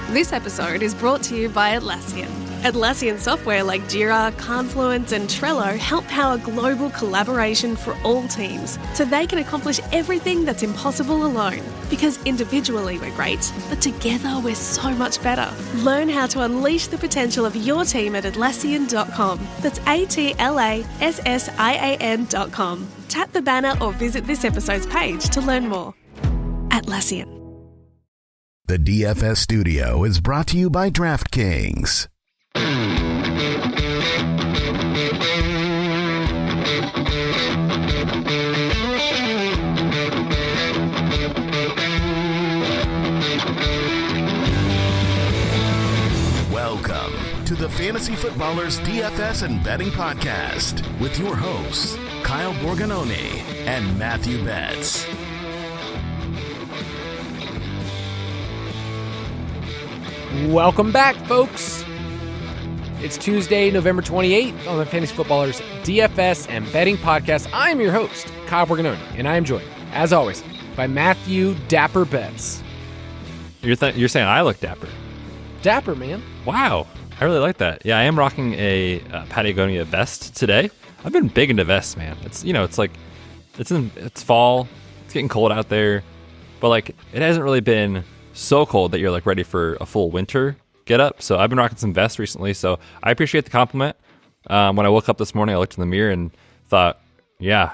This episode is brought to you by Atlassian. Atlassian software like Jira, Confluence, and Trello help power global collaboration for all teams, so they can accomplish everything that's impossible alone. Because individually we're great, but together we're so much better. Learn how to unleash the potential of your team at Atlassian.com. That's Atlassian.com. Tap the banner or visit this episode's page to learn more. Atlassian. The DFS studio is brought to you by DraftKings. Welcome to the Fantasy Footballers DFS and Betting Podcast with your hosts, Kyle Borganoni and Matthew Betz. Welcome back, folks. It's Tuesday, November 28th on the Fantasy Footballers DFS and Betting Podcast. I'm your host, Kyle Borganoni, and I am joined, as always, by Matthew Dapper Betz. You're saying I look dapper. Dapper, man. Wow. I really like that. Yeah, I am rocking a Patagonia vest today. I've been big into vests, man. It's fall. It's getting cold out there. But like it hasn't really been so cold that you're like ready for a full winter get up. So I've been rocking some vests recently. So I appreciate the compliment. When I woke up this morning, I looked in the mirror and thought, yeah,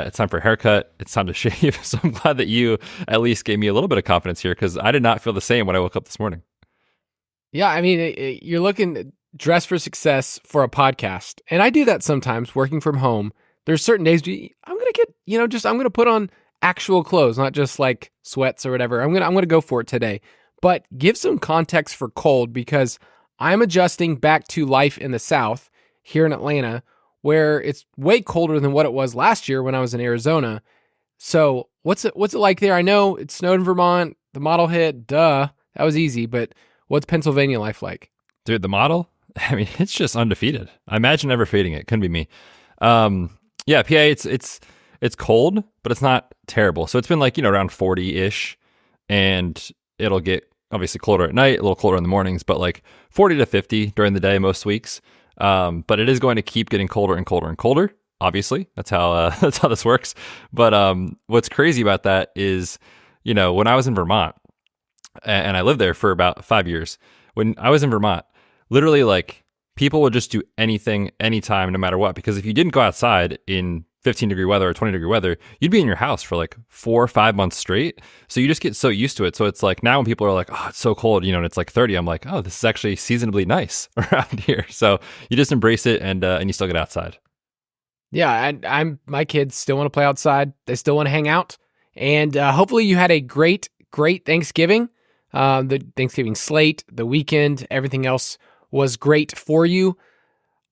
it's time for a haircut. It's time to shave. So I'm glad that you at least gave me a little bit of confidence here, because I did not feel the same when I woke up this morning. Yeah, I mean, you're looking dressed for success for a podcast. And I do that sometimes working from home. There's certain days I'm going to get, I'm going to put on actual clothes, not just like sweats or whatever. I'm going to go for it today. But give some context for cold, because I'm adjusting back to life in the South here in Atlanta, where it's way colder than what it was last year when I was in Arizona. So what's it like there? I know it snowed in Vermont, the model hit, duh, that was easy, but what's Pennsylvania life like? Dude, the model, I mean, it's just undefeated. I imagine never fading it. Couldn't be me. Yeah, PA, it's cold, but it's not terrible. So it's been like, around 40-ish, and it'll get obviously colder at night, a little colder in the mornings, but like 40 to 50 during the day most weeks. But it is going to keep getting colder and colder and colder. Obviously, that's how this works. But what's crazy about that is, when I was in Vermont, and I lived there for about 5 years, when I was in Vermont, literally like people would just do anything, anytime, no matter what. Because if you didn't go outside in 15-degree weather or 20-degree weather, you'd be in your house for like 4 or 5 months straight. So you just get so used to it. So it's like now when people are like, oh, it's so cold, and it's like 30, I'm like, oh, this is actually seasonably nice around here. So you just embrace it, and you still get outside. Yeah, my kids still want to play outside. They still want to hang out. And hopefully you had a great Thanksgiving. The Thanksgiving slate, the weekend, everything else was great for you.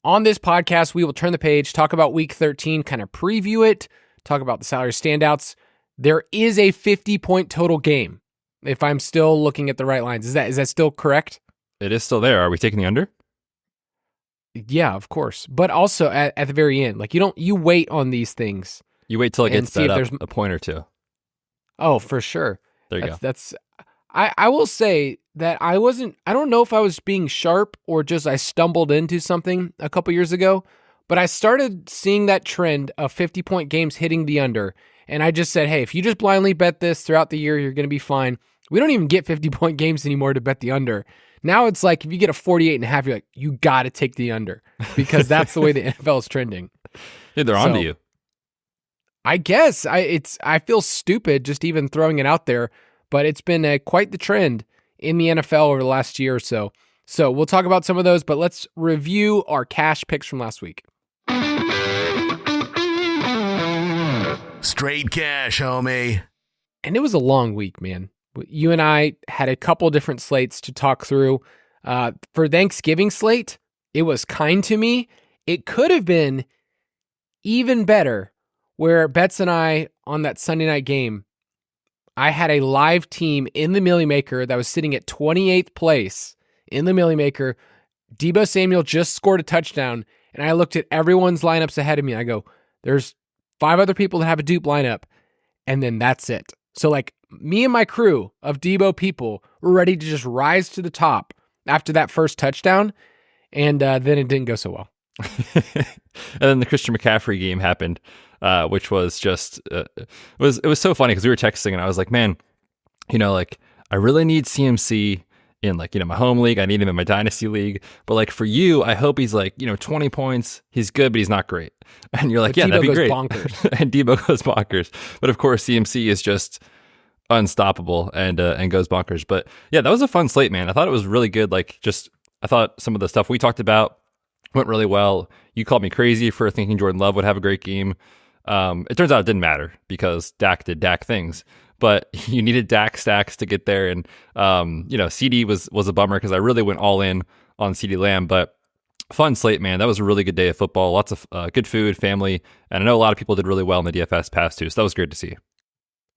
On this podcast, we will turn the page, talk about Week 13, kind of preview it, talk about the salary standouts. There is a 50-point total game, if I'm still looking at the right lines. Is that still correct? It is still there. Are we taking the under? Yeah, of course. But also at the very end, like you wait on these things. You wait till it gets bet up a point or two. Oh, for sure. There you go. I will say that I don't know if I was being sharp or just I stumbled into something a couple years ago, but I started seeing that trend of 50-point games hitting the under. And I just said, hey, if you just blindly bet this throughout the year, you're going to be fine. We don't even get 50-point games anymore to bet the under. Now it's like if you get a 48.5, you're like, you got to take the under, because that's the way the NFL is trending. Dude, they're onto you. I guess I feel stupid just even throwing it out there, but it's been quite the trend in the NFL over the last year or so. So we'll talk about some of those, but let's review our cash picks from last week. Straight cash, homie. And it was a long week, man. You and I had a couple different slates to talk through. For Thanksgiving slate, it was kind to me. It could have been even better, where Betz and I, on that Sunday night game, I had a live team in the Millie Maker that was sitting at 28th place in the Millie Maker. Deebo Samuel just scored a touchdown, and I looked at everyone's lineups ahead of me. I go, there's 5 other people that have a dupe lineup, and then that's it. So like me and my crew of Debo people were ready to just rise to the top after that first touchdown. And then it didn't go so well. And then the Christian McCaffrey game happened, which was just, it was so funny because we were texting and I was like, man, like I really need CMC in like, my home league. I need him in my dynasty league. But like for you, I hope he's like, 20 points. He's good, but he's not great. And you're like, yeah, that'd be great. Bonkers. And Debo goes bonkers. But of course, CMC is just unstoppable and goes bonkers. But yeah, that was a fun slate, man. I thought it was really good. I thought some of the stuff we talked about went really well. You called me crazy for thinking Jordan Love would have a great game. It turns out it didn't matter because Dak did Dak things. But you needed Dak stacks to get there. And, CD was a bummer because I really went all in on CD Lamb. But fun slate, man. That was a really good day of football. Lots of good food, family. And I know a lot of people did really well in the DFS pass too. So that was great to see.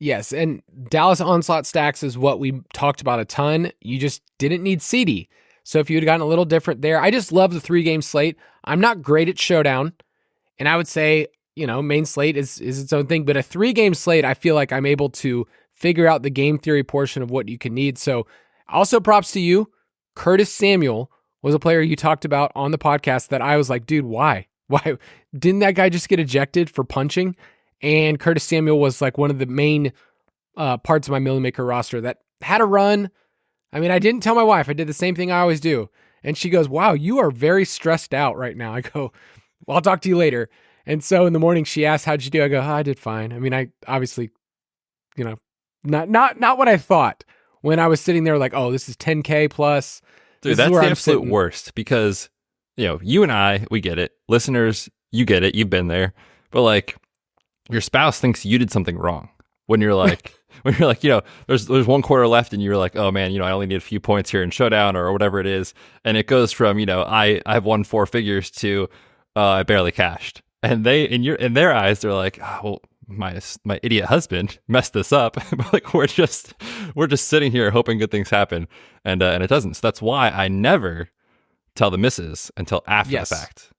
Yes, and Dallas Onslaught stacks is what we talked about a ton. You just didn't need CD. So if you had gotten a little different there, I just love the 3-game slate. I'm not great at Showdown. And I would say, main slate is its own thing. But a 3-game slate, I feel like I'm able to figure out the game theory portion of what you can need. So also props to you. Curtis Samuel was a player you talked about on the podcast that I was like, dude, why? Why didn't that guy just get ejected for punching? And Curtis Samuel was like one of the main parts of my Million Maker roster that had a run. I mean, I didn't tell my wife. I did the same thing I always do. And she goes, wow, you are very stressed out right now. I go, well, I'll talk to you later. And so in the morning she asked, how'd you do? I go, I did fine. I mean, I obviously, not what I thought when I was sitting there like, oh, this is 10K plus. Dude, that's the absolute worst because, you and I, we get it. Listeners, you get it. You've been there. But like, your spouse thinks you did something wrong when you're like, there's 1 quarter left and you're like, oh man, I only need a few points here in Showdown or whatever it is. And it goes from, I've won 4 figures to, I barely cashed. And in their eyes, they're like, oh, well, my idiot husband messed this up. But like, we're just sitting here hoping good things happen. And it doesn't. So that's why I never tell the misses until after the fact.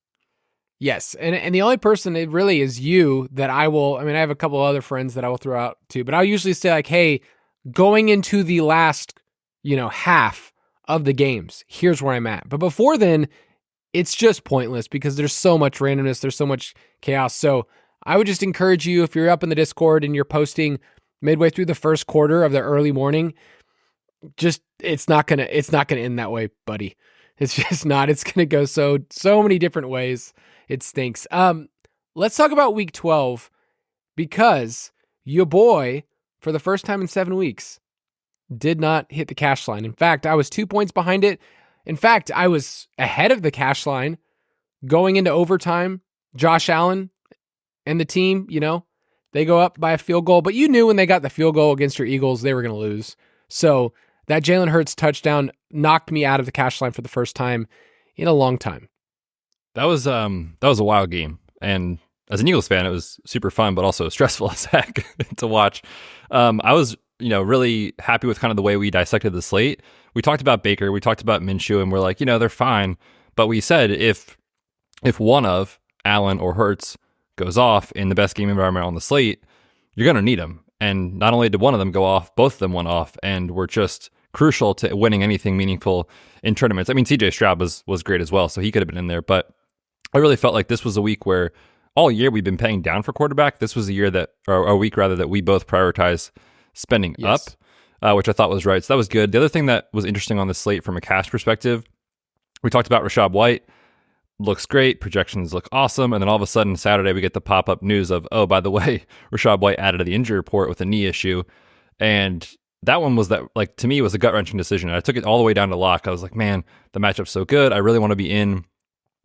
Yes, and the only person it really is you that I have a couple other friends that I will throw out too, but I'll usually say like, hey, going into the last, half of the games, here's where I'm at. But before then, it's just pointless because there's so much randomness, there's so much chaos. So I would just encourage you, if you're up in the Discord and you're posting midway through the first quarter of the early morning, it's not gonna end that way, buddy. It's just not. It's gonna go so many different ways. It stinks. Let's talk about week 12 because your boy, for the first time in 7 weeks, did not hit the cash line. In fact, I was 2 points behind it. In fact, I was ahead of the cash line going into overtime. Josh Allen and the team, they go up by a field goal, but you knew when they got the field goal against your Eagles, they were going to lose. So that Jalen Hurts touchdown knocked me out of the cash line for the first time in a long time. That was a wild game, and as an Eagles fan, it was super fun, but also stressful as heck to watch. I was, really happy with kind of the way we dissected the slate. We talked about Baker, we talked about Minshew, and we're like, they're fine. But we said if one of Allen or Hurts goes off in the best game environment on the slate, you're going to need them. And not only did one of them go off, both of them went off, and were just crucial to winning anything meaningful in tournaments. I mean, CJ Stroud was great as well, so he could have been in there, but I really felt like this was a week where all year we've been paying down for quarterback. This was a week that we both prioritize spending up, which I thought was right. So that was good. The other thing that was interesting on the slate from a cash perspective, we talked about Rachaad White. Looks great. Projections look awesome. And then all of a sudden, Saturday, we get the pop-up news of, oh, by the way, Rachaad White added to the injury report with a knee issue. And that one was to me, was a gut-wrenching decision. And I took it all the way down to lock. I was like, man, the matchup's so good. I really want to be in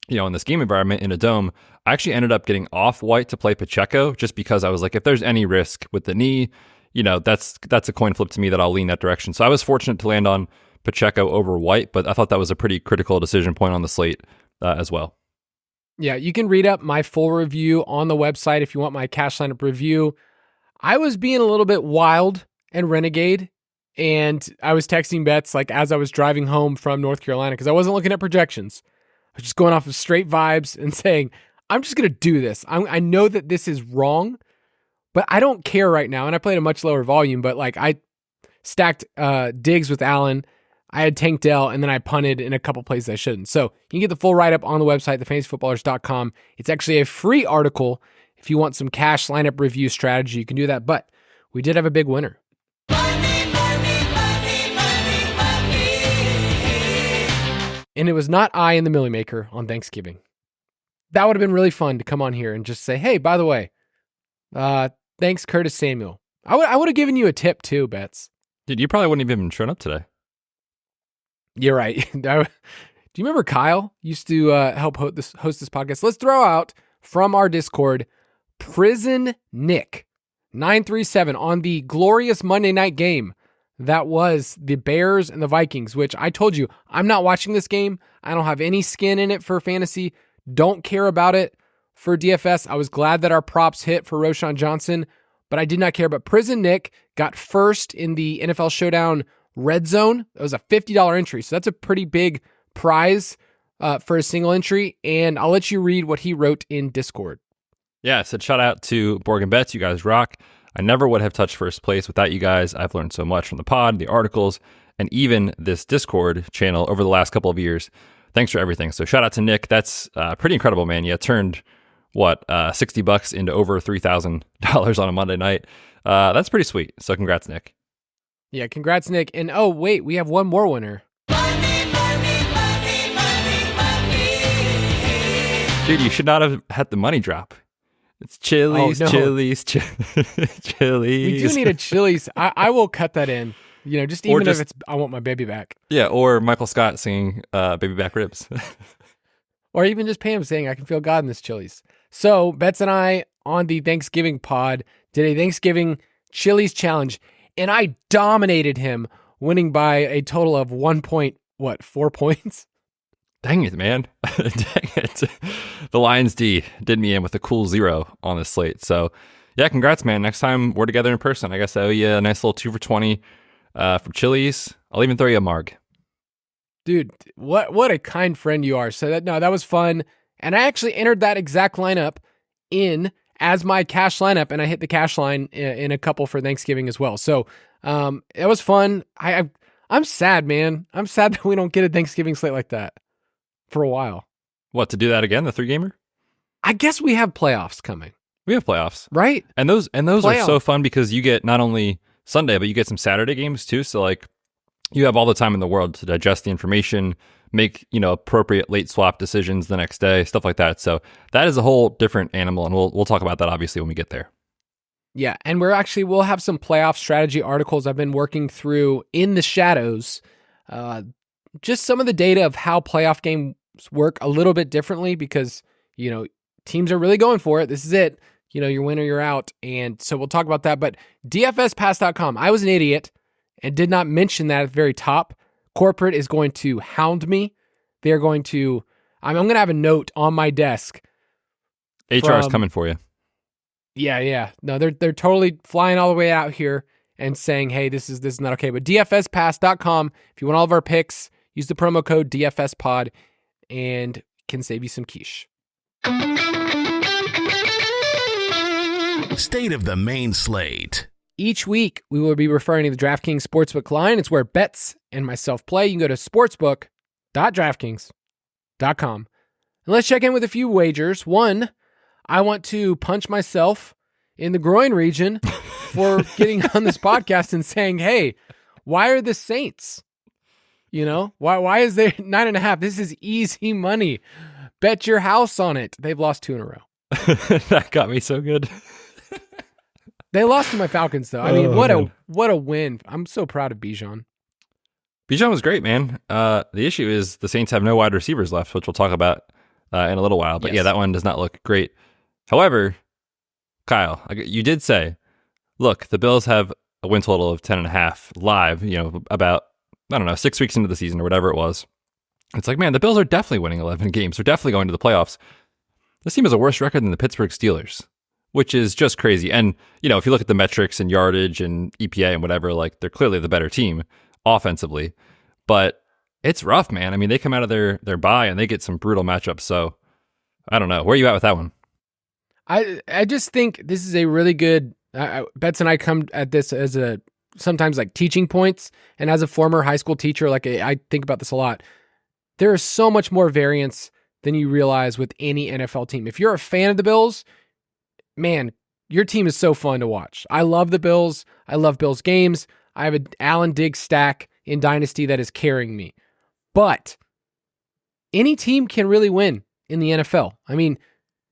this game environment in a dome. I actually ended up getting off White to play Pacheco just because I was like, if there's any risk with the knee, that's a coin flip to me that I'll lean that direction. So I was fortunate to land on Pacheco over White, but I thought that was a pretty critical decision point on the slate as well. Yeah, you can read up my full review on the website if you want my cash lineup review. I was being a little bit wild and renegade, and I was texting Betz as I was driving home from North Carolina because I wasn't looking at projections. I was just going off of straight vibes and saying, I'm just going to do this. I know that this is wrong, but I don't care right now. And I played a much lower volume, but like I stacked Diggs with Allen. I had Tank Dell, and then I punted in a couple places I shouldn't. So you can get the full write-up on the website, thefantasyfootballers.com. It's actually a free article. If you want some cash lineup review strategy, you can do that. But we did have a big winner. And it was not I in the Millie Maker on Thanksgiving. That would have been really fun to come on here and just say, hey, by the way, thanks Curtis Samuel. I would have given you a tip too, Betz. Dude, you probably wouldn't have even shown up today. You're right. Do you remember Kyle used to help host this podcast? Let's throw out from our Discord, Prison Nick 937 on the glorious Monday night game that was the Bears and the Vikings, which I told you, I'm not watching this game. I don't have any skin in it for fantasy. Don't care about it for DFS. I was glad that our props hit for Roschon Johnson, but I did not care. But Prison Nick got first in the NFL Showdown Red Zone. It was a $50 entry, so that's a pretty big prize for a single entry. And I'll let you read what he wrote in Discord. Yeah, I said shout out to Borg Betz. You guys rock. I never would have touched first place without you guys. I've learned so much from the pod, the articles, and even this Discord channel over the last couple of years. Thanks for everything. So shout out to Nick. That's pretty incredible, man. You turned $60 into over $3,000 on a Monday night. That's pretty sweet. So congrats, Nick. Yeah, congrats, Nick. And oh, wait, we have one more winner. Dude, you should not have had the money drop. It's Chili's, Chili's. We do need a Chili's. I will cut that in. You know, just if it's I want my baby back. Yeah, or Michael Scott singing Baby Back Ribs. Or even just Pam saying, I can feel God in this Chili's. So Betz and I on the Thanksgiving pod did a Thanksgiving Chili's challenge, and I dominated him, winning by a total of 4 points? Dang it, man. Dang it. The Lions D did me in with a cool 0 on this slate. So, yeah, congrats, man. Next time we're together in person, I guess I owe you a nice little 2 for 20 from Chili's. I'll even throw you a marg. Dude, what a kind friend you are. So that was fun. And I actually entered that exact lineup in as my cash lineup, and I hit the cash line in a couple for Thanksgiving as well. So it was fun. I'm sad, man. I'm sad that we don't get a Thanksgiving slate like that for a while. What, to do that again, the 3-gamer? I guess we have playoffs coming. We have playoffs. Right? And those are so fun because you get not only Sunday, but you get some Saturday games too. So like you have all the time in the world to digest the information, make, appropriate late swap decisions the next day, stuff like that. So that is a whole different animal, and we'll talk about that obviously when we get there. Yeah, and we'll have some playoff strategy articles I've been working through in the shadows. Just some of the data of how playoff games work a little bit differently because, teams are really going for it. This is it. You're win or you're out. And so we'll talk about that. But DFSpass.com, I was an idiot and did not mention that at the very top. Corporate is going to hound me. They're going to, I'm going to have a note on my desk. HR is coming for you. Yeah. No, they're totally flying all the way out here and saying, hey, this is not okay. But DFSpass.com, if you want all of our picks, use the promo code DFSPod and can save you some quiche. State of the main slate. Each week, we will be referring to the DraftKings Sportsbook line. It's where Betz and myself play. You can go to sportsbook.draftkings.com. And let's check in with a few wagers. One, I want to punch myself in the groin region for getting on this podcast and saying, hey, why are the Saints? Why is there 9.5? This is easy money. Bet your house on it. They've lost 2 in a row. That got me so good. They lost to my Falcons, though. I mean, what a win. I'm so proud of Bijan. Bijan was great, man. The issue is the Saints have no wide receivers left, which we'll talk about in a little while. But yes. Yeah, that one does not look great. However, Kyle, you did say, look, the Bills have a win total of 10.5 live, about, 6 weeks into the season or whatever it was. It's like, man, the Bills are definitely winning 11 games. They're definitely going to the playoffs. This team has a worse record than the Pittsburgh Steelers, which is just crazy. And, if you look at the metrics and yardage and EPA and whatever, like they're clearly the better team offensively. But it's rough, man. I mean, they come out of their bye and they get some brutal matchups. So I don't know. Where are you at with that one? I just think this is a really good Betz and I come at this as sometimes like teaching points. And as a former high school teacher, like I think about this a lot. There is so much more variance than you realize with any NFL team. If you're a fan of the Bills, man, your team is so fun to watch. I love the Bills. I love Bills games. I have an Allen Diggs stack in Dynasty that is carrying me. But any team can really win in the NFL. I mean,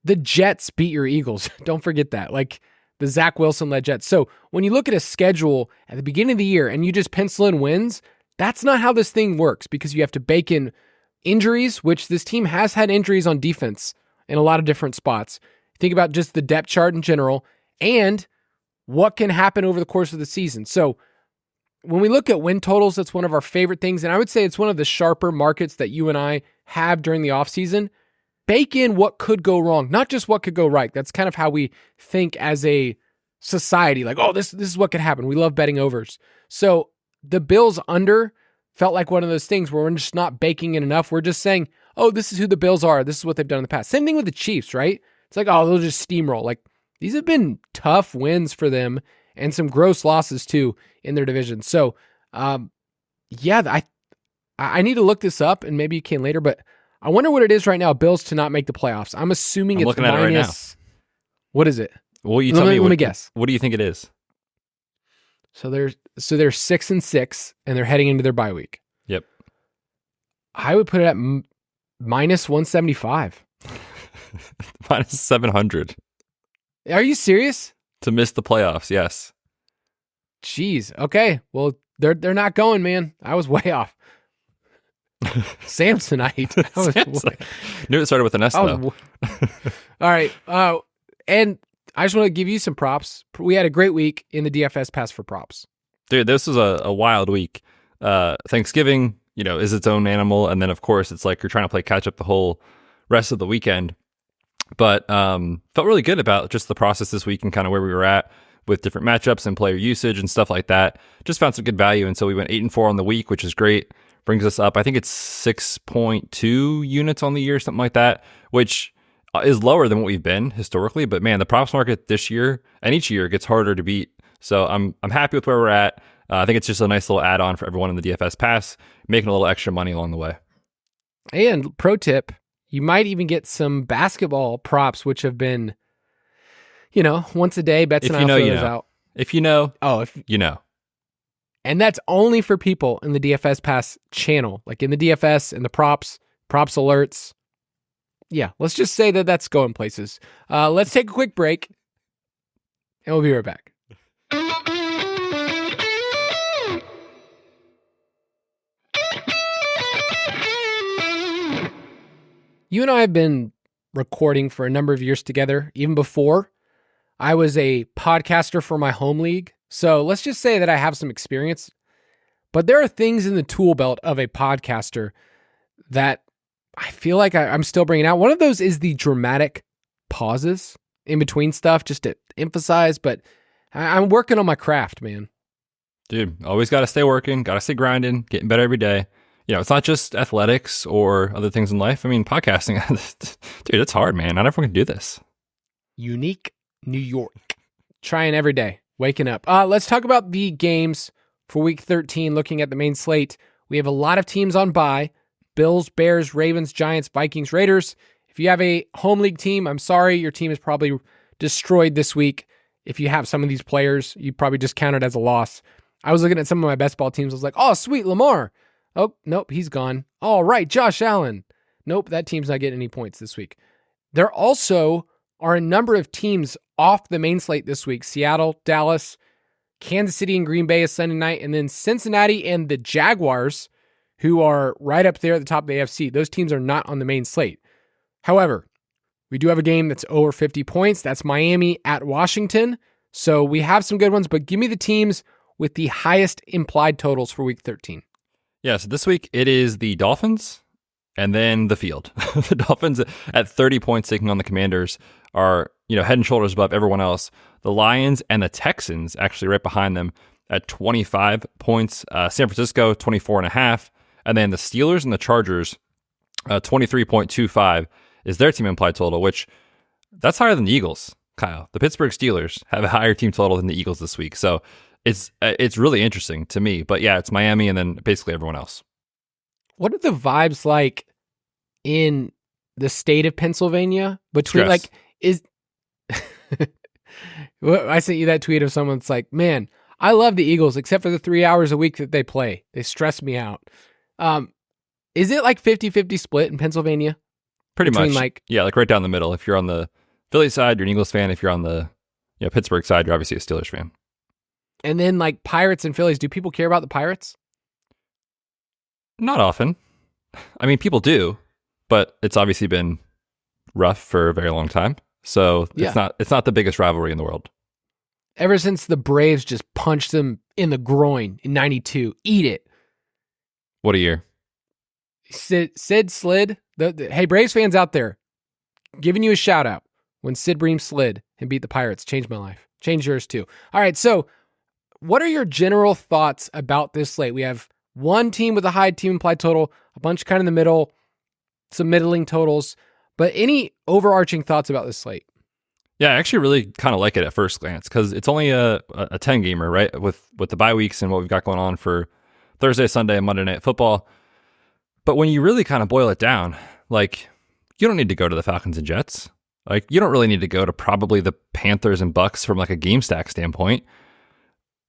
the Jets beat your Eagles. Don't forget that. Like the Zach Wilson-led Jets. So when you look at a schedule at the beginning of the year and you just pencil in wins, that's not how this thing works, because you have to bake in injuries, which this team has had injuries on defense in a lot of different spots. Think about just the depth chart in general and what can happen over the course of the season. So when we look at win totals, that's one of our favorite things. And I would say it's one of the sharper markets that you and I have during the offseason. Bake in what could go wrong, not just what could go right. That's kind of how we think as a society. Like, oh, this is what could happen. We love betting overs. So the Bills under felt like one of those things where we're just not baking in enough. We're just saying, oh, this is who the Bills are. This is what they've done in the past. Same thing with the Chiefs, right? It's like, oh, they'll just steamroll. Like, these have been tough wins for them and some gross losses too in their division. So, yeah, I need to look this up, and maybe you can later, but I wonder what it is right now, Bills to not make the playoffs. I'm assuming it's minus. It right now. What is it? Well, you tell me. Let me guess. What do you think it is? So they're 6-6, and they're heading into their bye week. Yep. I would put it at minus 175. Minus 700. Are you serious? To miss the playoffs, yes. Jeez. Okay. Well, they're not going, man. I was way off. Samsonite. Knew it started with an S, though. All right. And I just want to give you some props. We had a great week in the DFS Pass for props. Dude, this was a wild week. Thanksgiving, is its own animal. And then, of course, it's like you're trying to play catch up the whole rest of the weekend. But felt really good about just the process this week and kind of where we were at with different matchups and player usage and stuff like that. Just found some good value. And so we went 8-4 on the week, which is great. Brings us up, I think it's 6.2 units on the year, something like that, which is lower than what we've been historically. But man, the props market this year and each year gets harder to beat. So I'm happy with where we're at. I think it's just a nice little add-on for everyone in the DFS Pass, making a little extra money along the way. And pro tip, you might even get some basketball props, which have been, once a day. Betz and I throw those out. If you know, you know. And that's only for people in the DFS Pass channel, like in the DFS and the props alerts. Yeah, let's just say that that's going places. Let's take a quick break, and we'll be right back. You and I have been recording for a number of years together, even before I was a podcaster for my home league. So let's just say that I have some experience, but there are things in the tool belt of a podcaster that I feel like I'm still bringing out. One of those is the dramatic pauses in between stuff, just to emphasize, but I'm working on my craft, man. Dude, always got to stay working, got to stay grinding, getting better every day. It's not just athletics or other things in life. I mean, podcasting, dude, it's hard, man. Not everyone can do this. Unique New York. Trying every day. Waking up. Let's talk about the games for Week 13, looking at the main slate. We have a lot of teams on bye. Bills, Bears, Ravens, Giants, Vikings, Raiders. If you have a home league team, I'm sorry, your team is probably destroyed this week. If you have some of these players, you probably just count it as a loss. I was looking at some of my best ball teams. I was like, oh, sweet, Lamar. Oh, nope, he's gone. All right, Josh Allen. Nope, that team's not getting any points this week. There also are a number of teams off the main slate this week. Seattle, Dallas, Kansas City and Green Bay is Sunday night, and then Cincinnati and the Jaguars, who are right up there at the top of the AFC. Those teams are not on the main slate. However, we do have a game that's over 50 points. That's Miami at Washington. So we have some good ones, but give me the teams with the highest implied totals for Week 13. Yeah, so this week it is the Dolphins and then the field. The Dolphins at 30 points taking on the Commanders are, head and shoulders above everyone else. The Lions and the Texans actually right behind them at 25 points. San Francisco, 24.5. And then the Steelers and the Chargers, 23.25 is their team implied total, which that's higher than the Eagles. Kyle. The Pittsburgh Steelers have a higher team total than the Eagles this week. So it's really interesting to me. But yeah, it's Miami and then basically everyone else. What are the vibes like in the state of Pennsylvania between Stress. like is I sent you that tweet of someone that's like, man, I love the Eagles except for the 3 hours a week that they play. They stress me out. Is it like 50-50 split in Pennsylvania? Pretty Between much. like Yeah, like right down the middle. If you're on the Philly side, you're an Eagles fan. If you're on the Pittsburgh side, you're obviously a Steelers fan. and then like Pirates and Phillies, do people care about the Pirates? Not often. I mean, people do, but it's obviously been rough for a very long time. So Yeah. it's not the biggest rivalry in the world. Ever since the Braves just punched them in the groin in 92. Eat it. What a year. Sid slid. Hey, Braves fans out there, giving you a shout out when Sid Bream slid and beat the Pirates. Changed my life. Changed yours too. All right, so what are your general thoughts about this slate? We have one team with a high team implied total, a bunch kind of in the middle, some middling totals, but any overarching thoughts about this slate? Yeah, I actually really kind of like it at first glance because it's only a 10 gamer, right? With the bye weeks and what we've got going on for Thursday, Sunday, and Monday Night Football. But when you really kind of boil it down, like you don't need to go to the Falcons and Jets. Like you don't really need to go to probably the Panthers and Bucks from like a game stack standpoint.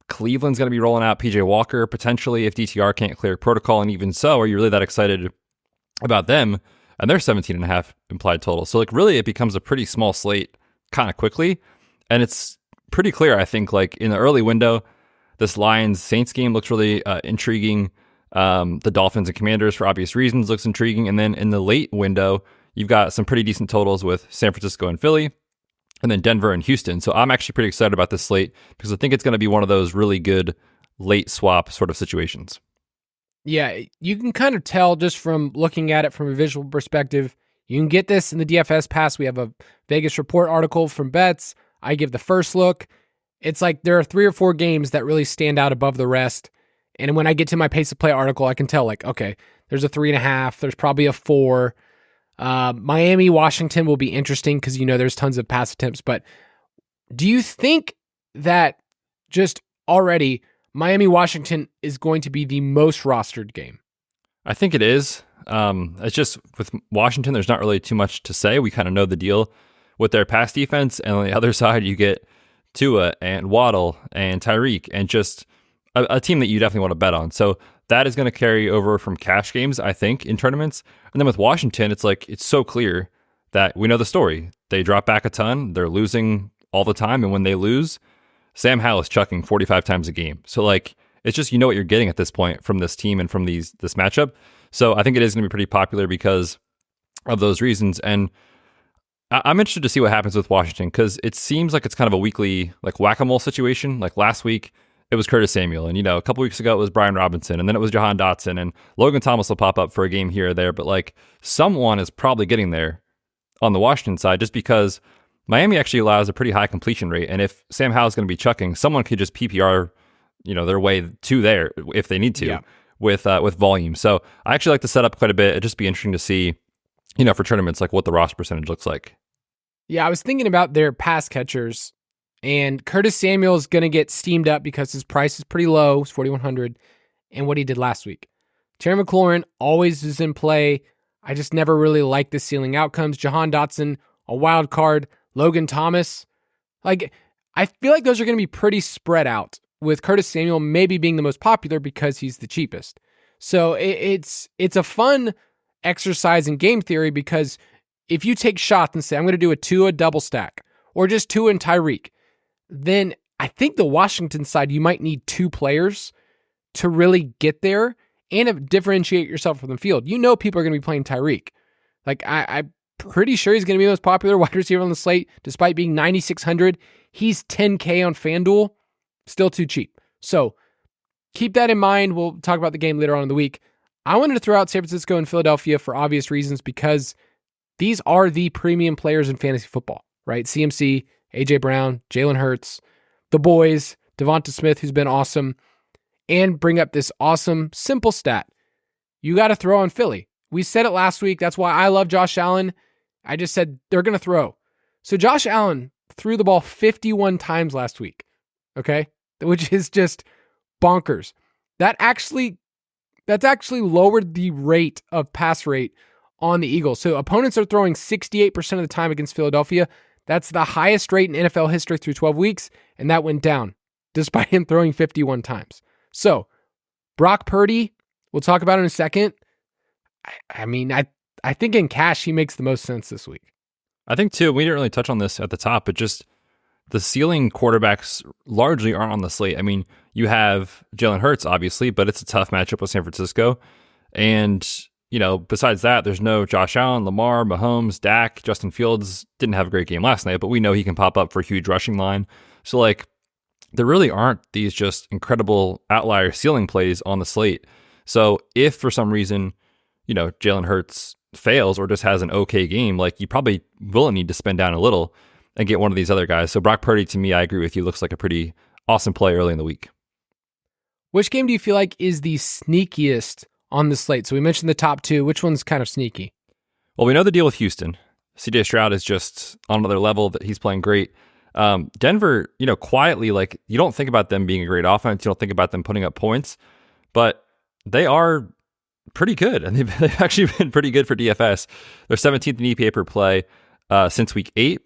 Cleveland's going to be rolling out PJ Walker potentially if DTR can't clear protocol. And even so, are you really that excited about them? And they're 17.5 implied total. So like really it becomes a pretty small slate kind of quickly. And it's pretty clear, I think, like in the early window, this Lions-Saints game looks really intriguing. The Dolphins and Commanders, for obvious reasons, looks intriguing. And then in the late window, you've got some pretty decent totals with San Francisco and Philly, and then Denver and Houston. So I'm actually pretty excited about this slate because I think it's going to be one of those really good late swap sort of situations. Yeah, you can kind of tell just from looking at it from a visual perspective. You can get this in the DFS Pass. We have a Vegas Report article from Betz. I give the first look. It's like there are 3 or 4 games that really stand out above the rest. And when I get to my pace of play article, I can tell like, okay, there's a 3.5. There's probably a 4. Miami, Washington will be interesting because, there's tons of pass attempts. But do you think that just already Miami, Washington is going to be the most rostered game? I think it is. It's just with Washington, there's not really too much to say. We kind of know the deal with their pass defense. And on the other side, you get Tua and Waddle and Tyreek and just a team that you definitely want to bet on. So that is going to carry over from cash games, I think, in tournaments. And then with Washington, it's like, it's so clear that we know the story. They drop back a ton. They're losing all the time. And when they lose, Sam Howell is chucking 45 times a game. So like, it's just, what you're getting at this point from this team and from this matchup. So I think it is going to be pretty popular because of those reasons. And I'm interested to see what happens with Washington because it seems like it's kind of a weekly like whack-a-mole situation. Like last week, it was Curtis Samuel. And, a couple weeks ago, it was Brian Robinson. And then it was Jahan Dotson. And Logan Thomas will pop up for a game here or there. But like someone is probably getting there on the Washington side just because Miami actually allows a pretty high completion rate. And if Sam Howell's going to be chucking, someone could just PPR, their way to there if they need to with volume. So I actually like to set up quite a bit. It'd just be interesting to see, for tournaments, like what the roster percentage looks like. Yeah, I was thinking about their pass catchers. And Curtis Samuel is going to get steamed up because his price is pretty low. It's $4,100. And what he did last week. Terry McLaurin always is in play. I just never really liked the ceiling outcomes. Jahan Dotson, a wild card. Logan Thomas. Like, I feel like those are going to be pretty spread out, with Curtis Samuel maybe being the most popular because he's the cheapest. So it's a fun exercise in game theory because if you take shots and say, I'm going to do a Tua double stack or just Tua and Tyreek, then I think the Washington side, you might need 2 players to really get there and differentiate yourself from the field. People are going to be playing Tyreek. Like, I'm pretty sure he's going to be the most popular wide receiver on the slate, despite being 9,600. He's 10K on FanDuel, still too cheap. So keep that in mind. We'll talk about the game later on in the week. I wanted to throw out San Francisco and Philadelphia for obvious reasons because these are the premium players in fantasy football, right? CMC, AJ Brown, Jalen Hurts, the boys, Devonta Smith, who's been awesome, and bring up this awesome, simple stat. You got to throw on Philly. We said it last week. That's why I love Josh Allen. I just said they're going to throw. So Josh Allen threw the ball 51 times last week. Okay? Which is just bonkers. That's actually lowered the rate of pass rate on the Eagles. So opponents are throwing 68% of the time against Philadelphia. That's the highest rate in NFL history through 12 weeks, and that went down despite him throwing 51 times. So Brock Purdy, we'll talk about in a second. I think in cash, he makes the most sense this week. I think too, we didn't really touch on this at the top, but just the ceiling quarterbacks largely aren't on the slate. I mean, you have Jalen Hurts, obviously, but it's a tough matchup with San Francisco. And, besides that, there's no Josh Allen, Lamar, Mahomes, Dak, Justin Fields didn't have a great game last night, but we know he can pop up for a huge rushing line. So, there really aren't these just incredible outlier ceiling plays on the slate. So if for some reason, Jalen Hurts fails or just has an okay game, you probably will need to spend down a little and get one of these other guys. So Brock Purdy, to me, I agree with you, looks like a pretty awesome play early in the week. Which game do you feel like is the sneakiest on the slate? So we mentioned the top two. Which one's kind of sneaky? Well, we know the deal with Houston. CJ Stroud is just on another level, that he's playing great. Denver, quietly, you don't think about them being a great offense. You don't think about them putting up points, but they are pretty good. And they've actually been pretty good for DFS. They're 17th in EPA per play since week 8.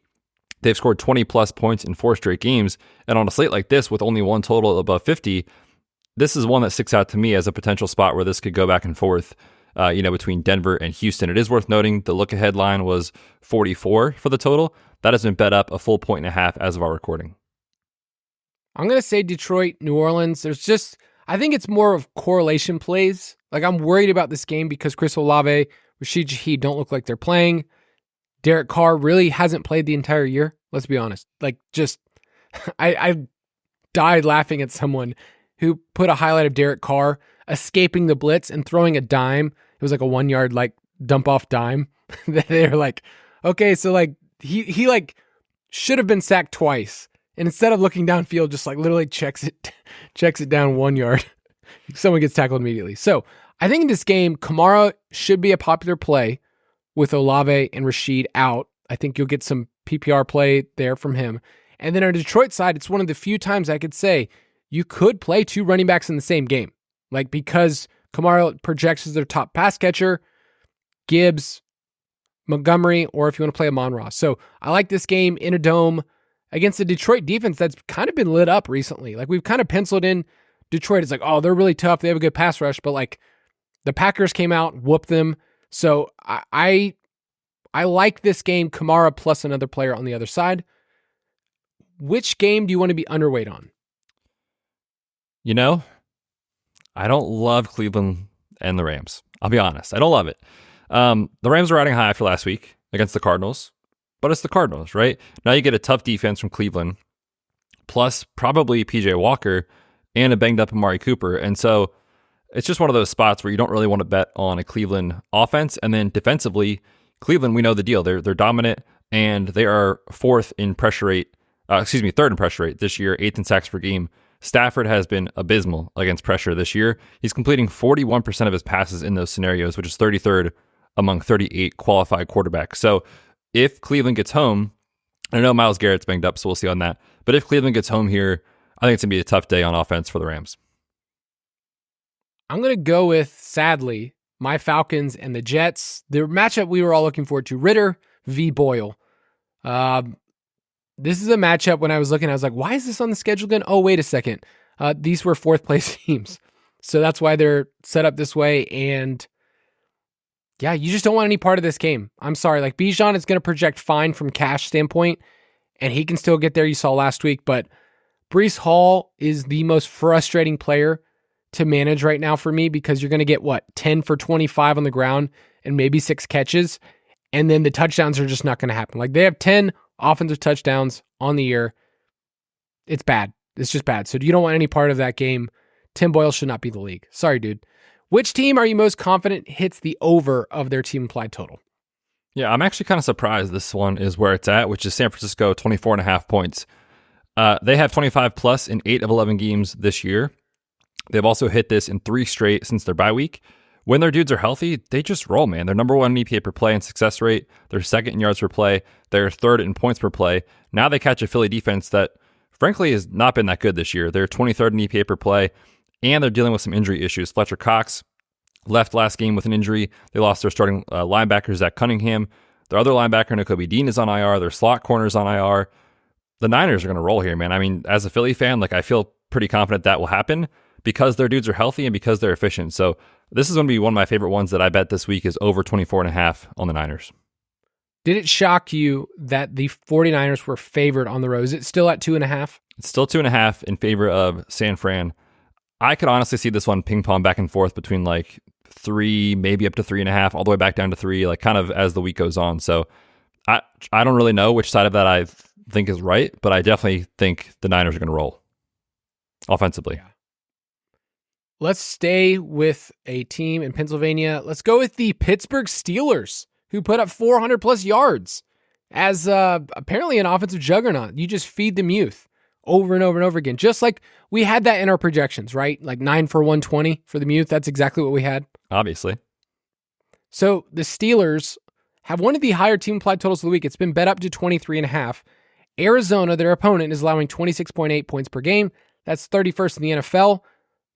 They've scored 20 plus points in 4 straight games. And on a slate like this with only one total above 50, this is one that sticks out to me as a potential spot where this could go back and forth, between Denver and Houston. It is worth noting the look ahead line was 44 for the total. That has been bet up a full 1.5 as of our recording. I'm going to say Detroit, New Orleans. I think it's more of correlation plays. I'm worried about this game because Chris Olave, Rashid Shaheed don't look like they're playing. Derek Carr really hasn't played the entire year. Let's be honest. I died laughing at someone who put a highlight of Derek Carr escaping the blitz and throwing a dime. It was a 1 yard dump off dime. They're like, okay, so he should have been sacked twice. And instead of looking downfield, just literally checks it down 1 yard. Someone gets tackled immediately. So I think in this game, Kamara should be a popular play with Olave and Rashid out. I think you'll get some PPR play there from him. And then on the Detroit side, it's one of the few times I could say you could play 2 running backs in the same game. Because Kamara projects as their top pass catcher, Gibbs, Montgomery, or if you want to play Amon-Ra. So I like this game in a dome against the Detroit defense that's kind of been lit up recently. We've kind of penciled in Detroit. It's they're really tough. They have a good pass rush, but the Packers came out, whooped them. So I like this game, Kamara plus another player on the other side. Which game do you want to be underweight on? I don't love Cleveland and the Rams. I'll be honest. I don't love it. The Rams are riding high after last week against the Cardinals, but it's the Cardinals, right? Now you get a tough defense from Cleveland, plus probably PJ Walker and a banged up Amari Cooper. And so it's just one of those spots where you don't really want to bet on a Cleveland offense. And then defensively, Cleveland, we know the deal. They're dominant, and they are third in pressure rate this year, 8th in sacks per game. Stafford has been abysmal against pressure this year. He's completing 41% of his passes in those scenarios, which is 33rd among 38 qualified quarterbacks. So if Cleveland gets home, I know Myles Garrett's banged up, so we'll see on that. But if Cleveland gets home here, I think it's going to be a tough day on offense for the Rams. I'm going to go with, sadly, my Falcons and the Jets. The matchup we were all looking forward to, Ritter v. Boyle. This is a matchup when I was looking, I was like, why is this on the schedule again? Oh, wait a second. These were 4th place teams. So that's why they're set up this way. And yeah, you just don't want any part of this game. I'm sorry. Bijan is going to project fine from cash standpoint, and he can still get there. You saw last week, but Breece Hall is the most frustrating player to manage right now for me because you're going to get 10 for 25 on the ground and maybe 6 catches. And then the touchdowns are just not going to happen. They have 10 offensive touchdowns on the year. It's bad. It's just bad. So you don't want any part of that game. Tim Boyle should not be the league. Sorry, dude. Which team are you most confident hits the over of their team implied total? Yeah, I'm actually kind of surprised this one is where it's at, which is San Francisco, 24.5 points. They have 25 plus in 8 of 11 games this year. They've also hit this in 3 straight since their bye week, when their dudes are healthy, they just roll, man. They're number one in EPA per play and success rate. They're second in yards per play. They're third in points per play. Now they catch a Philly defense that, frankly, has not been that good this year. They're 23rd in EPA per play, and they're dealing with some injury issues. Fletcher Cox left last game with an injury. They lost their starting linebacker, Zach Cunningham. Their other linebacker, N'Kobe Dean, is on IR. Their slot corner is on IR. The Niners are going to roll here, man. I mean, as a Philly fan, like, I feel pretty confident that will happen because their dudes are healthy and because they're efficient. So this is going to be one of my favorite ones that I bet this week is over 24.5 on the Niners. Did it shock you that the 49ers were favored on the road? Is it still at 2.5? It's still 2.5 in favor of San Fran. I could honestly see this one ping pong back and forth between like 3, maybe up to 3.5, all the way back down to 3, like kind of as the week goes on. So I don't really know which side of that I think is right, but I definitely think the Niners are going to roll offensively. Yeah. Let's stay with a team in Pennsylvania. Let's go with the Pittsburgh Steelers, who put up 400 plus yards as apparently an offensive juggernaut. You just feed them youth over and over and over again. Just like we had that in our projections, right? Like 9 for 120 for the youth. That's exactly what we had. Obviously. So the Steelers have one of the higher team implied totals of the week. It's been bet up to 23.5. Arizona, their opponent, is allowing 26.8 points per game. That's 31st in the NFL.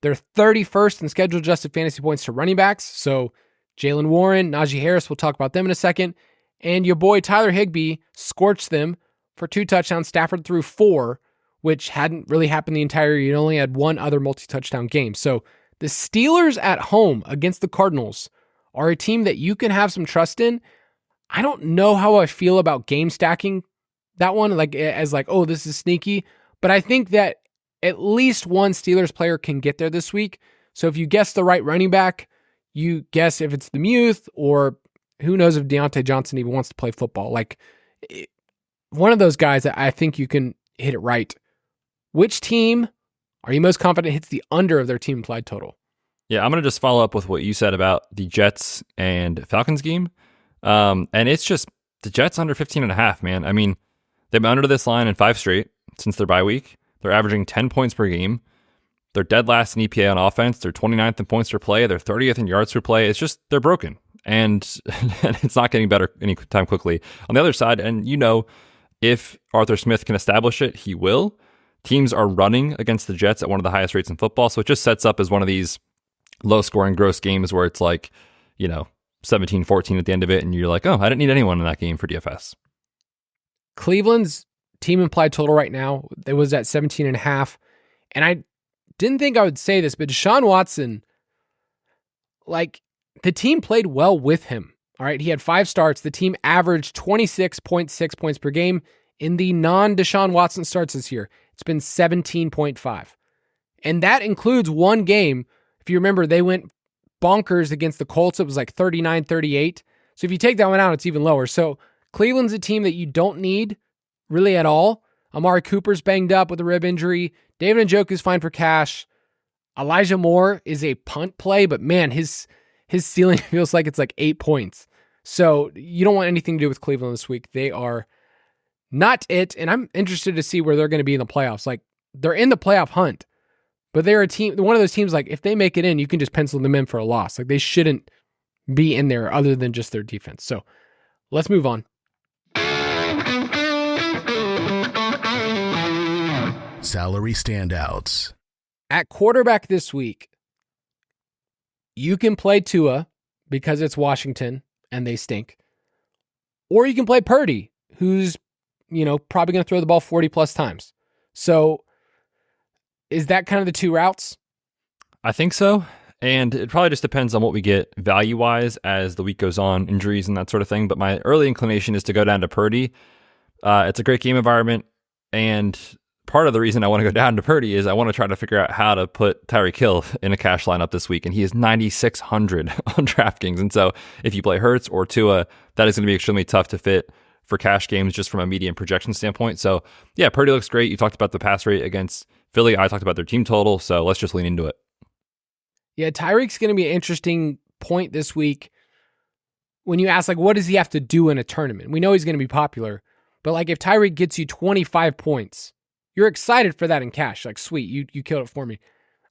They're 31st in schedule adjusted fantasy points to running backs. So Jalen Warren, Najee Harris, we'll talk about them in a second. And your boy Tyler Higbee scorched them for 2 touchdowns. Stafford threw 4, which hadn't really happened the entire year. You only had 1 other multi-touchdown game. So the Steelers at home against the Cardinals are a team that you can have some trust in. I don't know how I feel about game stacking that one, like as like, oh, this is sneaky. But I think that at least one Steelers player can get there this week. So if you guess the right running back, you guess if it's the Muth, or who knows if Deontay Johnson even wants to play football. Like one of those guys that I think you can hit it right. Which team are you most confident hits the under of their team implied total? Yeah, I'm going to just follow up with what you said about the Jets and Falcons game. And it's just the Jets under 15.5, man. I mean, they've been under this line in 5 straight since their bye week. They're averaging 10 points per game. They're dead last in EPA on offense. They're 29th in points per play. They're 30th in yards per play. It's just, they're broken. And it's not getting better anytime quickly. On the other side, and you know, if Arthur Smith can establish it, he will. Teams are running against the Jets at one of the highest rates in football. So it just sets up as one of these low-scoring, gross games where it's like, 17-14 at the end of it, and you're like, oh, I didn't need anyone in that game for DFS. Cleveland's team implied total right now, it was at 17.5. And I didn't think I would say this, but Deshaun Watson, like, the team played well with him. All right, he had 5 starts. The team averaged 26.6 points per game. In the non-Deshaun Watson starts this year, it's been 17.5. And that includes one game. If you remember, they went bonkers against the Colts. It was like 39-38. So if you take that one out, it's even lower. So Cleveland's a team that you don't need really at all. Amari Cooper's banged up with a rib injury. David Njoku is fine for cash. Elijah Moore is a punt play, but man, his ceiling feels like it's like 8 points. So you don't want anything to do with Cleveland this week. They are not it. And I'm interested to see where they're going to be in the playoffs. Like, they're in the playoff hunt, but they're a team, one of those teams, like, if they make it in, you can just pencil them in for a loss. Like, they shouldn't be in there other than just their defense. So let's move on. Salary standouts. At quarterback this week, you can play Tua because it's Washington and they stink. Or you can play Purdy, who's, probably going to throw the ball 40 plus times. So is that kind of the 2 routes? I think so. And it probably just depends on what we get value-wise as the week goes on, injuries and that sort of thing. But my early inclination is to go down to Purdy. It's a great game environment. And part of the reason I want to go down to Purdy is I want to try to figure out how to put Tyreek Hill in a cash lineup this week. And he is 9,600 on DraftKings. And so if you play Hurts or Tua, that is going to be extremely tough to fit for cash games just from a median projection standpoint. So yeah, Purdy looks great. You talked about the pass rate against Philly. I talked about their team total. So let's just lean into it. Yeah, Tyreek's going to be an interesting point this week. When you ask, like, what does he have to do in a tournament? We know he's going to be popular, but like if Tyreek gets you 25 points, you're excited for that in cash. Like, sweet, you killed it for me.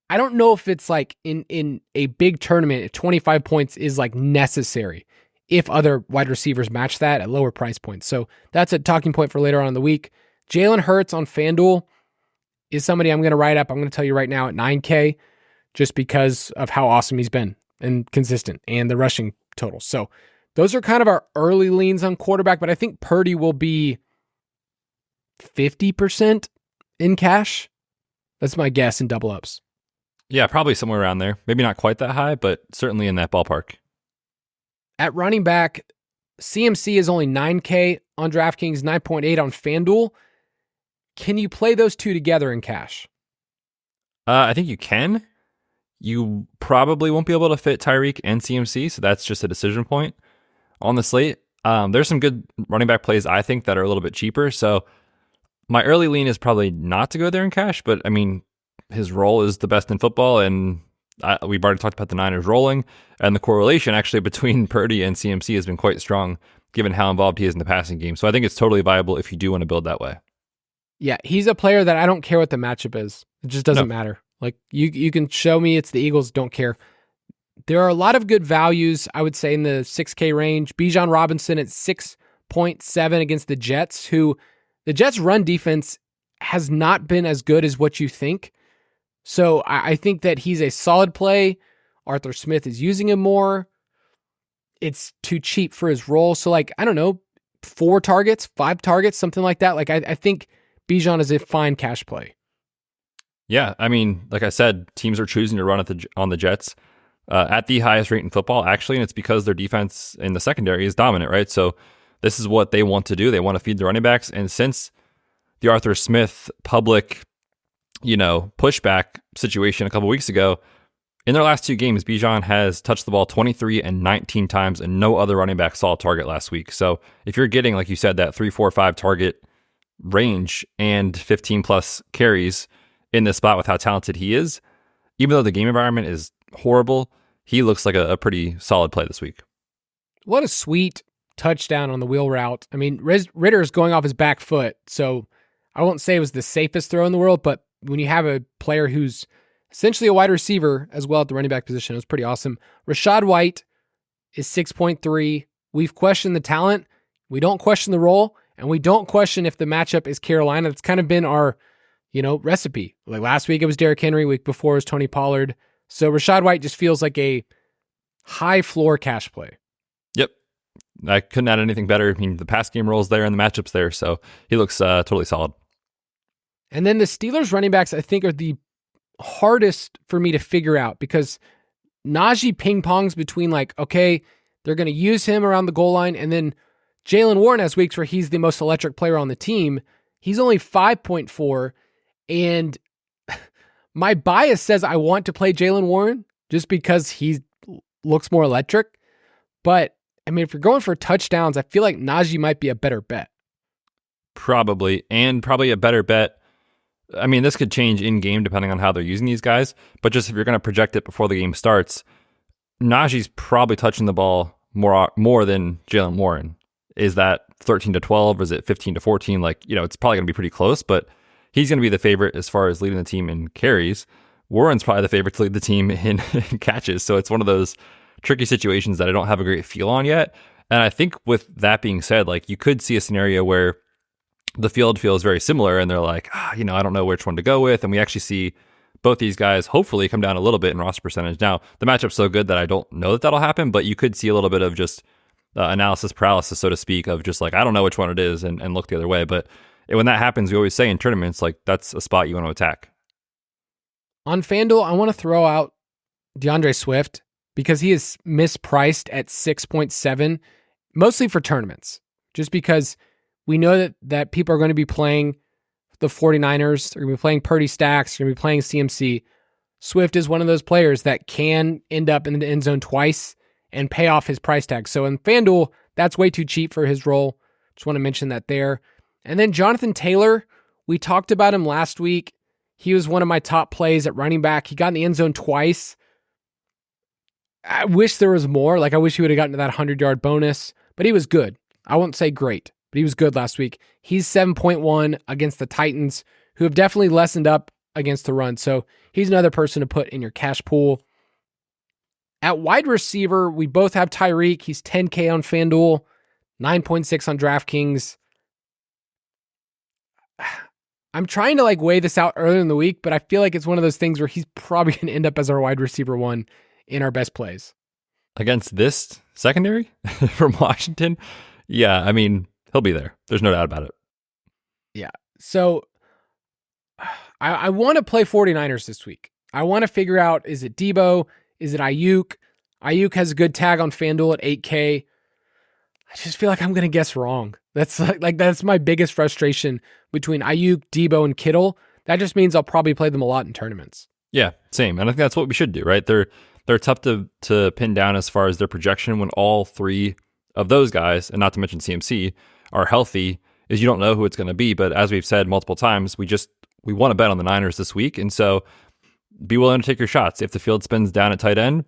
I don't know if it's like in a big tournament, 25 points is like necessary if other wide receivers match that at lower price points. So that's a talking point for later on in the week. Jalen Hurts on FanDuel is somebody I'm going to write up. I'm going to tell you right now at 9K just because of how awesome he's been and consistent and the rushing totals. So those are kind of our early leans on quarterback, but I think Purdy will be 50% in cash. That's my guess in double ups. Yeah, probably somewhere around there. Maybe not quite that high, but certainly in that ballpark. At running back, CMC is only 9K on DraftKings, 9.8 on FanDuel. Can you play those two together in cash? I think you can. You probably won't be able to fit Tyreek and CMC, so that's just a decision point on the slate. There's some good running back plays, I think, that are a little bit cheaper. So my early lean is probably not to go there in cash, but I mean, his role is the best in football, and we've already talked about the Niners rolling, and the correlation actually between Purdy and CMC has been quite strong given how involved he is in the passing game. So I think it's totally viable if you do want to build that way. Yeah, he's a player that I don't care what the matchup is. It just doesn't matter. Like you can show me it's the Eagles, don't care. There are a lot of good values, I would say, in the 6K range. Bijan Robinson at 6.7 against the Jets, who the Jets' run defense has not been as good as what you think. So I think that he's a solid play. Arthur Smith is using him more. It's too cheap for his role. So like, I don't know, 4 targets, 5 targets, something like that. Like I think Bijan is a fine cash play. Yeah, I mean, like I said, teams are choosing to run on the Jets at the highest rate in football, actually, and it's because their defense in the secondary is dominant, right? So this is what they want to do. They want to feed the running backs, and since the Arthur Smith public, pushback situation a couple weeks ago, in their last 2 games, Bijan has touched the ball 23 and 19 times, and no other running back saw a target last week. So if you're getting, like you said, that 3, 4, 5 target range and 15 plus carries in this spot with how talented he is, even though the game environment is horrible, he looks like a pretty solid play this week. What a sweet touchdown on the wheel route. I mean, Ritter is going off his back foot, so I won't say it was the safest throw in the world, but when you have a player who's essentially a wide receiver as well at the running back position, it was pretty awesome. Rachaad White is 6.3. We've questioned the talent. We don't question the role, and we don't question if the matchup is Carolina. That's kind of been our recipe. Like last week it was Derrick Henry, week before it was Tony Pollard. So Rachaad White just feels like a high floor cash play. Yep. I couldn't add anything better. I mean, the pass game role's there and the matchup's there, so he looks totally solid. And then the Steelers running backs, I think, are the hardest for me to figure out because Najee ping-pongs between okay, they're going to use him around the goal line, and then Jalen Warren has weeks where he's the most electric player on the team. He's only 5.4, and my bias says I want to play Jalen Warren just because he looks more electric. But, I mean, if you're going for touchdowns, I feel like Najee might be a better bet. Probably, and probably a better bet. I mean, this could change in-game depending on how they're using these guys, but just if you're going to project it before the game starts, Najee's probably touching the ball more than Jalen Warren. Is that 13 to 12? Is it 15 to 14? It's probably going to be pretty close, but he's going to be the favorite as far as leading the team in carries. Warren's probably the favorite to lead the team in catches, so it's one of those tricky situations that I don't have a great feel on yet. And I think with that being said, you could see a scenario where the field feels very similar and they're like, I don't know which one to go with. And we actually see both these guys hopefully come down a little bit in roster percentage. Now, the matchup's so good that I don't know that that'll happen, but you could see a little bit of just analysis paralysis, so to speak, of just I don't know which one it is and look the other way. But when that happens, we always say in tournaments, that's a spot you want to attack. On FanDuel, I want to throw out DeAndre Swift because he is mispriced at 6.7, mostly for tournaments, just because we know that people are going to be playing the 49ers, they're going to be playing Purdy stacks, they're going to be playing CMC. Swift is one of those players that can end up in the end zone twice and pay off his price tag. So in FanDuel, that's way too cheap for his role. Just want to mention that there. And then Jonathan Taylor, we talked about him last week. He was one of my top plays at running back. He got in the end zone twice. I wish there was more. I wish he would have gotten to that 100-yard bonus, but he was good. I won't say great, but he was good last week. He's 7.1 against the Titans, who have definitely lessened up against the run. So he's another person to put in your cash pool. At wide receiver, we both have Tyreek. He's 10K on FanDuel, 9.6 on DraftKings. I'm trying to like weigh this out earlier in the week, but I feel like it's one of those things where he's probably going to end up as our wide receiver one in our best plays. Against this secondary from Washington? Yeah, I mean, he'll be there. There's no doubt about it. Yeah. So I want to play 49ers this week. I want to figure out, is it Debo? Is it Ayuk? Ayuk has a good tag on FanDuel at 8K. I just feel like I'm going to guess wrong. That's like that's my biggest frustration between Ayuk, Debo, and Kittle. That just means I'll probably play them a lot in tournaments. Yeah, same. And I think that's what we should do, right? They're tough to pin down as far as their projection when all three of those guys, and not to mention CMC, are healthy, is you don't know who it's going to be. But as we've said multiple times, we want to bet on the Niners this week. And so be willing to take your shots. If the field spins down at tight end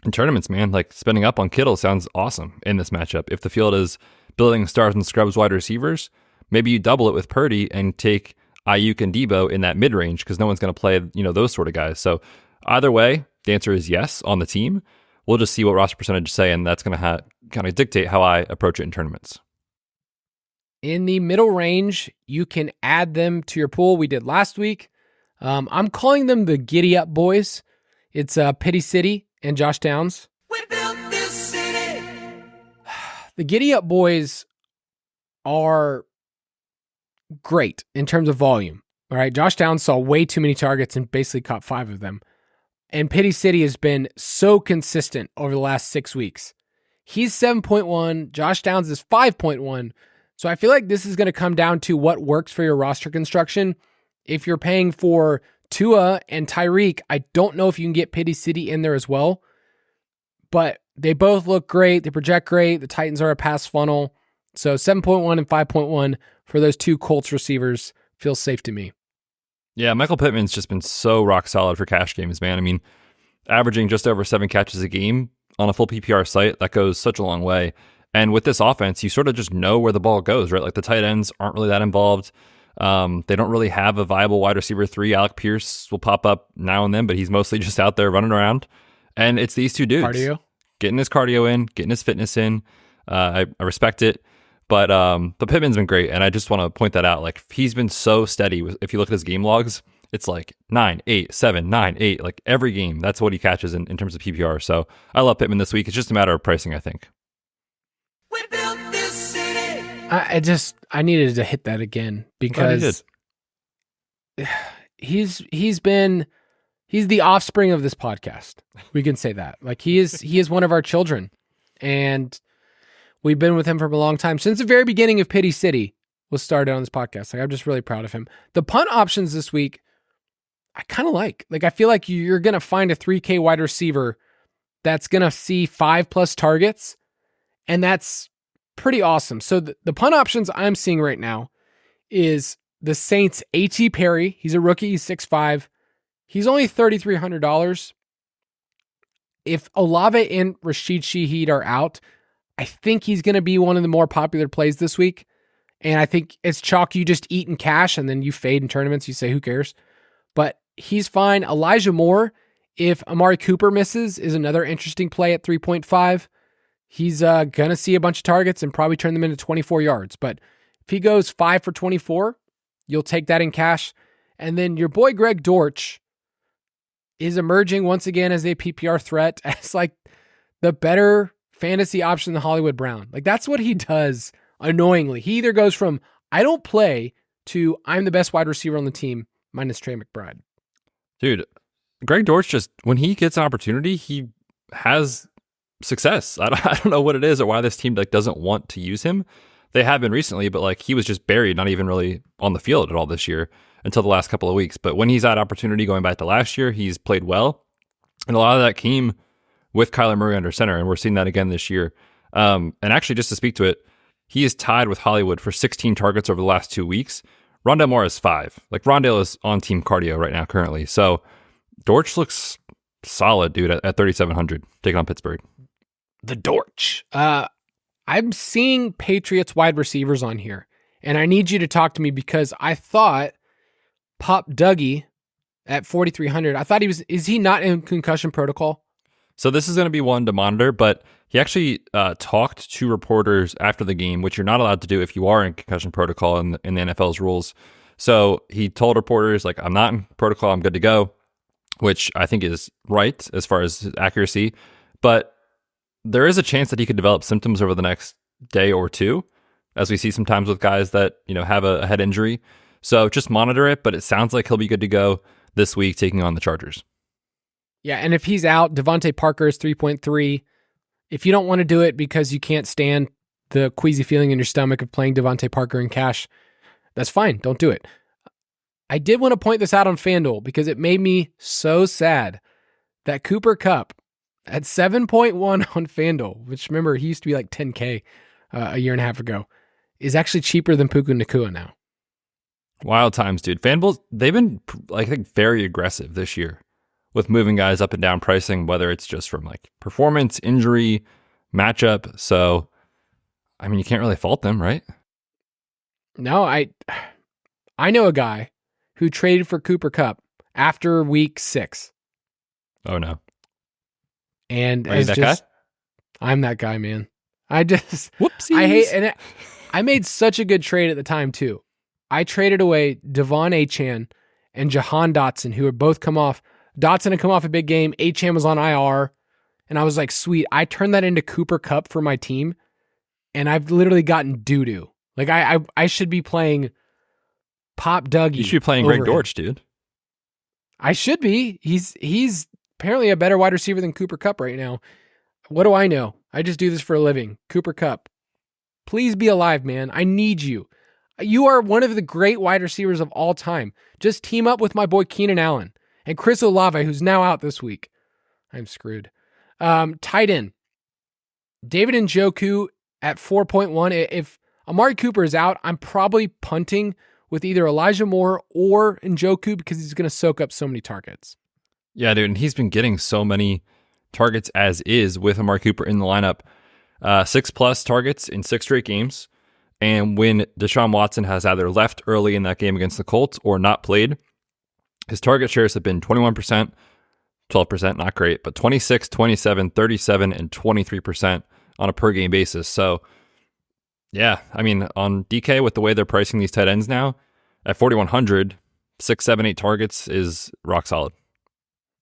in tournaments, man, like spending up on Kittle sounds awesome in this matchup. If the field is building stars and scrubs wide receivers, maybe you double it with Purdy and take Ayuk and Debo in that mid-range because no one's going to play, those sort of guys. So either way, the answer is yes on the team. We'll just see what roster percentage say, and that's going to kind of dictate how I approach it in tournaments. In the middle range, you can add them to your pool. We did last week. I'm calling them the Giddy Up Boys. It's Pity City and Josh Downs. We built this city. The Giddy Up Boys are great in terms of volume. All right, Josh Downs saw way too many targets and basically caught 5 of them. And Pity City has been so consistent over the last 6 weeks. He's 7.1. Josh Downs is 5.1. So I feel like this is going to come down to what works for your roster construction. If you're paying for Tua and Tyreek, I don't know if you can get Pity City in there as well. But they both look great. They project great. The Titans are a pass funnel. So 7.1 and 5.1 for those two Colts receivers feels safe to me. Yeah, Michael Pittman's just been so rock solid for cash games, man. I mean, averaging just over 7 catches a game on a full PPR site, that goes such a long way. And with this offense, you sort of just know where the ball goes, right? Like the tight ends aren't really that involved. They don't really have a viable wide receiver 3. Alec Pierce will pop up now and then, but he's mostly just out there running around. And it's these two dudes. Cardio. Getting his cardio in, getting his fitness in. I respect it. But Pittman's been great, and I just want to point that out. Like, he's been so steady. If you look at his game logs, it's like 9, 8, 7, 9, 8. Like, every game, that's what he catches in terms of PPR. So I love Pittman this week. It's just a matter of pricing, I think. We built this city. I needed to hit that again because he's the offspring of this podcast. We can say that. Like, he is one of our children, and we've been with him for a long time. Since the very beginning of Pity City was started on this podcast. Like, I'm just really proud of him. The punt options this week, I kind of like. Like, I feel like you're going to find a 3K wide receiver that's going to see 5+ targets, and that's pretty awesome. So the punt options I'm seeing right now is the Saints' A.T. Perry. He's a rookie. He's 6'5". He's only $3,300. If Olave and Rashid Shaheed are out, I think he's going to be one of the more popular plays this week. And I think it's chalk. You just eat in cash and then you fade in tournaments. You say, who cares? But he's fine. Elijah Moore, if Amari Cooper misses, is another interesting play at 3.5. He's going to see a bunch of targets and probably turn them into 24 yards. But if he goes 5 for 24, you'll take that in cash. And then your boy Greg Dortch is emerging once again as a PPR threat, as like the better fantasy option than Hollywood Brown. Like, that's what he does annoyingly. He either goes from I don't play to I'm the best wide receiver on the team minus Trey McBride. Dude, Greg Dortch, just when he gets an opportunity, he has success. I don't know what it is or why this team like doesn't want to use him. They have been recently, but like he was just buried, not even really on the field at all this year until the last couple of weeks. But when he's had opportunity going back to last year, he's played well. And a lot of that came with Kyler Murray under center, and we're seeing that again this year. And actually, just to speak to it, he is tied with Hollywood for 16 targets over the last 2 weeks. Rondale Moore is 5. Like, Rondale is on team cardio right now currently. So Dortch looks solid, dude, at 3,700, taking on Pittsburgh. The Dortch. I'm seeing Patriots wide receivers on here, and I need you to talk to me because I thought Pop Dougie at 4,300. I thought is he not in concussion protocol? So this is going to be one to monitor, but he actually talked to reporters after the game, which you're not allowed to do if you are in concussion protocol in the NFL's rules. So he told reporters, like, I'm not in protocol, I'm good to go, which I think is right as far as his accuracy. But there is a chance that he could develop symptoms over the next day or two, as we see sometimes with guys that, have a head injury. So just monitor it, but it sounds like he'll be good to go this week taking on the Chargers. Yeah, and if he's out, Devontae Parker is 3.3. If you don't want to do it because you can't stand the queasy feeling in your stomach of playing Devontae Parker in cash, that's fine. Don't do it. I did want to point this out on FanDuel because it made me so sad that Cooper Kupp at 7.1 on FanDuel, which remember, he used to be like 10K a year and a half ago, is actually cheaper than Puka Nacua now. Wild times, dude. FanDuel, they've been, I think, very aggressive this year with moving guys up and down pricing, whether it's just from like performance, injury, matchup. So, I mean, you can't really fault them, right? No, I know a guy who traded for Cooper Kupp after week 6. Oh, no. And Are you that guy? I'm that guy, man. Whoopsies. I made such a good trade at the time, too. I traded away Devon Achane and Jahan Dotson, who had both come off. Dotson had come off a big game. Achane was on IR. And I was like, sweet. I turned that into Cooper Kupp for my team. And I've literally gotten doo-doo. Like, I should be playing Pop Dougie. You should be playing Greg Dortch, dude. I should be. He's apparently a better wide receiver than Cooper Kupp right now. What do I know? I just do this for a living. Cooper Kupp, please be alive, man. I need you. You are one of the great wide receivers of all time. Just team up with my boy Keenan Allen and Chris Olave, who's now out this week. I'm screwed. Tight end. David Njoku at 4.1. If Amari Cooper is out, I'm probably punting with either Elijah Moore or Njoku because he's going to soak up so many targets. Yeah, dude, and he's been getting so many targets as is with Amari Cooper in the lineup. 6+ targets in 6 straight games. And when Deshaun Watson has either left early in that game against the Colts or not played, his target shares have been 21%, 12%, not great, but 26, 27, 37, and 23% on a per game basis. So, yeah, I mean, on DK, with the way they're pricing these tight ends now, at 4,100, 6, 7, 8 targets is rock solid.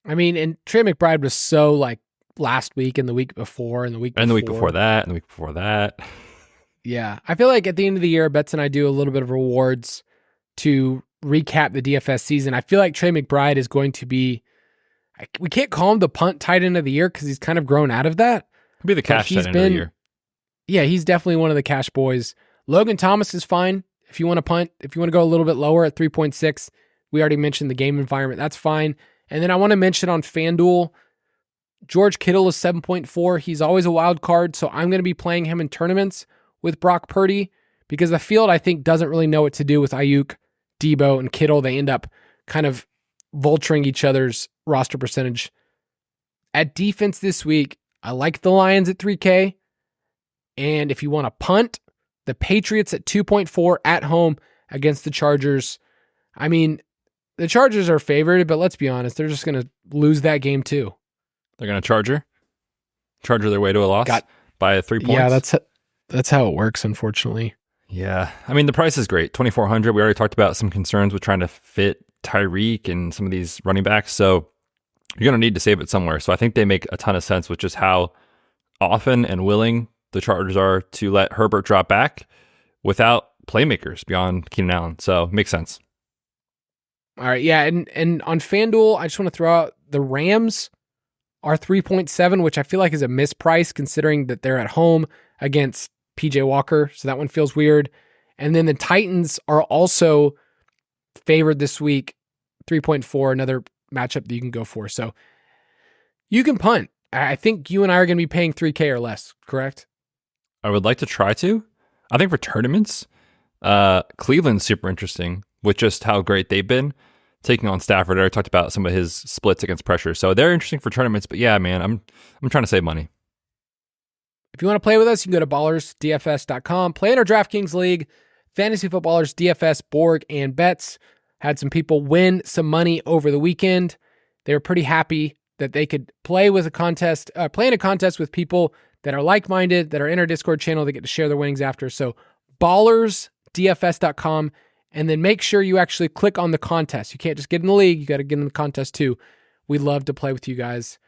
I mean, and Trey McBride was so like last week and the week before and the week before. And the week before that and the week before that. Yeah. I feel like at the end of the year, Betz and I do a little bit of rewards to recap the DFS season. I feel like Trey McBride is going to be, we can't call him the punt tight end of the year because he's kind of grown out of that. He'll be the cash tight end of the year. Yeah, he's definitely one of the cash boys. Logan Thomas is fine if you want to punt. If you want to go a little bit lower at 3.6, we already mentioned the game environment. That's fine. And then I want to mention on FanDuel, George Kittle is 7.4. He's always a wild card, so I'm going to be playing him in tournaments with Brock Purdy because the field, I think, doesn't really know what to do with Ayuk, Debo, and Kittle. They end up kind of vulturing each other's roster percentage. At defense this week, I like the Lions at 3K. And if you want to punt, the Patriots at 2.4 at home against the Chargers. I mean, the Chargers are favored, but let's be honest, they're just going to lose that game too. They're going to charger their way to a loss by 3 points. Yeah, that's how it works, unfortunately. Yeah. I mean, the price is great. 2,400. We already talked about some concerns with trying to fit Tyreek and some of these running backs. So you're going to need to save it somewhere. So I think they make a ton of sense with just how often and willing the Chargers are to let Herbert drop back without playmakers beyond Keenan Allen. So it makes sense. All right. Yeah. And on FanDuel, I just want to throw out the Rams are 3.7, which I feel like is a misprice considering that they're at home against PJ Walker. So that one feels weird. And then the Titans are also favored this week, 3.4, another matchup that you can go for. So you can punt. I think you and I are going to be paying 3K or less, correct? I would like to try to. I think for tournaments, Cleveland's super interesting with just how great they've been taking on Stafford. I already talked about some of his splits against pressure. So they're interesting for tournaments. But yeah, man, I'm trying to save money. If you want to play with us, you can go to ballersdfs.com. Play in our DraftKings League, Fantasy Footballers DFS, Borg, and Betz. Had some people win some money over the weekend. They were pretty happy that they could play in a contest with people that are like-minded, that are in our Discord channel. They get to share their winnings after. So ballersdfs.com, and then make sure you actually click on the contest. You can't just get in the league. You got to get in the contest too. We'd love to play with you guys.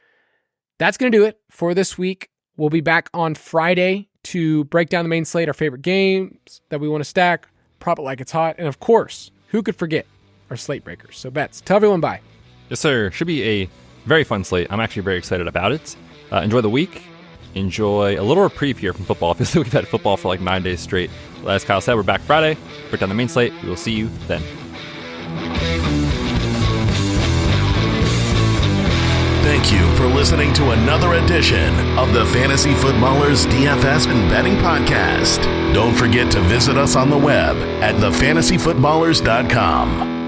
That's going to do it for this week. We'll be back on Friday to break down the main slate, our favorite games that we want to stack, prop it like it's hot, and of course, who could forget our slate breakers? So Betz, tell everyone bye. Yes, sir. Should be a very fun slate. I'm actually very excited about it. Enjoy the week. Enjoy a little reprieve here from football. I feel like we've had football for like 9 days straight. As Kyle said, we're back Friday. Break down the main slate. We will see you then. Thank you for listening to another edition of the Fantasy Footballers DFS and Betting Podcast. Don't forget to visit us on the web at thefantasyfootballers.com.